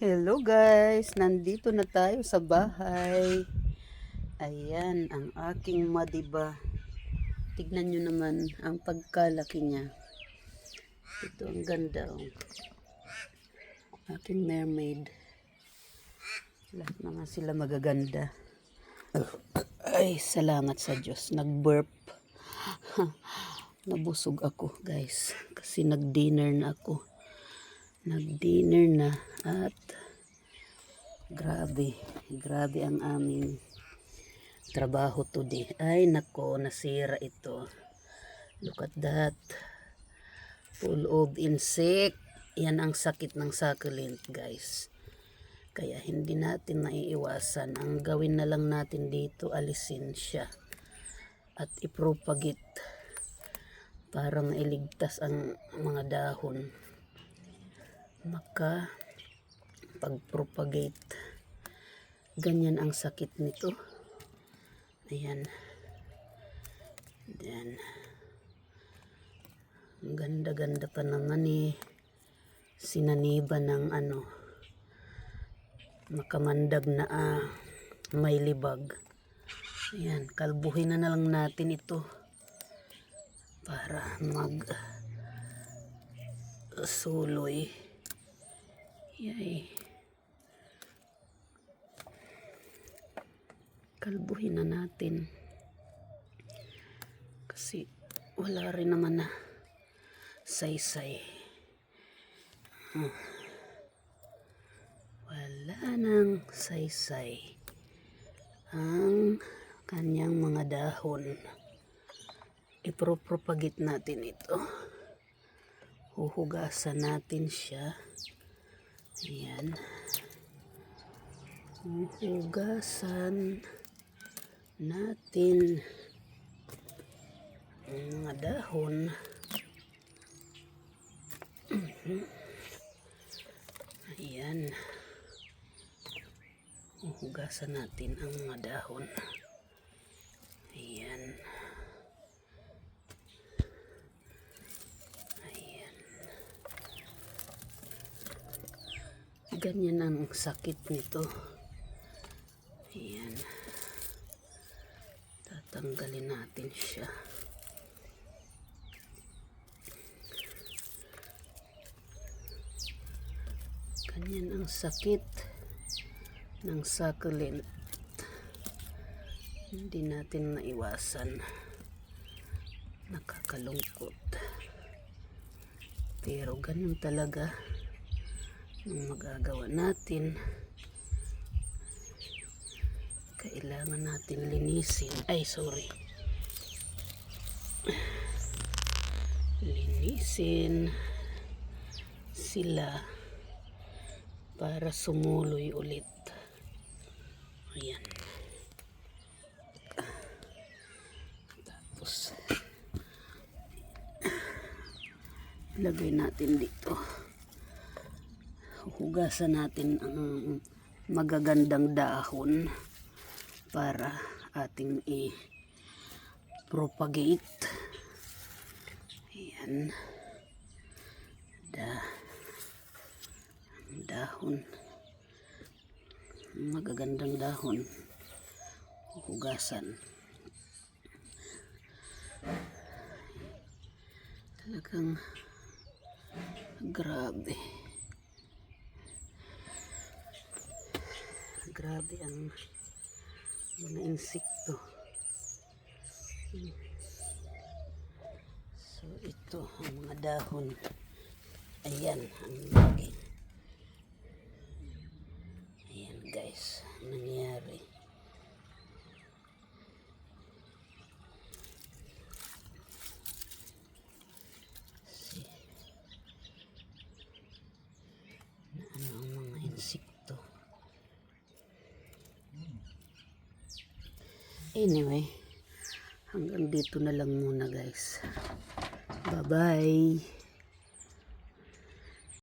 Hello guys, nandito na tayo sa bahay. Ayan, ang aking madiba. Tignan nyo naman ang pagkalaki niya. Ito ang ganda. Oh. Aking mermaid. Lahat naman sila magaganda. Ay, salamat sa Diyos. Nag-burp. Nabusog ako guys. Kasi nag-dinner na ako. Nag-dinner na at grabe ang aming trabaho today. Ay nako, nasira ito. Look at that. Full of insect. Yan ang sakit ng succulent guys. Kaya hindi natin maiiwasan. Ang gawin na lang natin dito, alisin siya at ipropagate para mailigtas ang mga dahon. Maka pag-propagate. Ganyan ang sakit nito. Ayan. Ayan. Ang ganda-ganda pa naman eh. Sinaniba ng ano. Makamandag na may libag. Ayan. Kalbuhin na lang natin ito. Para mag suloy. Yay. Kalbuhin na natin. Kasi wala rin naman na saysay. Wala nang saysay ang kanyang mga dahon. Ipropagate natin ito. Huhugasan natin siya. Ayan. Huhugasan natin ang mga dahon. Ayan. Huhugasan natin ang mga dahon. Ayan. Ayan. Ganyan ang sakit nito. Ayan. Tatanggalin natin siya. Ganyan ang sakit ng succulent. Hindi natin maiwasan. Nakakalungkot. Pero ganun talaga ang magagawa natin. Kailangan natin linisin. Ay, sorry. Linisin sila para sumuloy ulit. Ayan. Tapos ilagay natin dito. Hugasan natin ang magagandang dahon para ating i-propagate. Ayan. Ang dahon. Magagandang dahon. Hugasan. Talagang grabe. Grabe ang mga insekto. So ito ang mga dahon. Ayan ang lagi. Ayan guys, nangyari. See. Na ano ang mga insekto. Anyway, hanggang dito na lang muna guys. Bye-bye.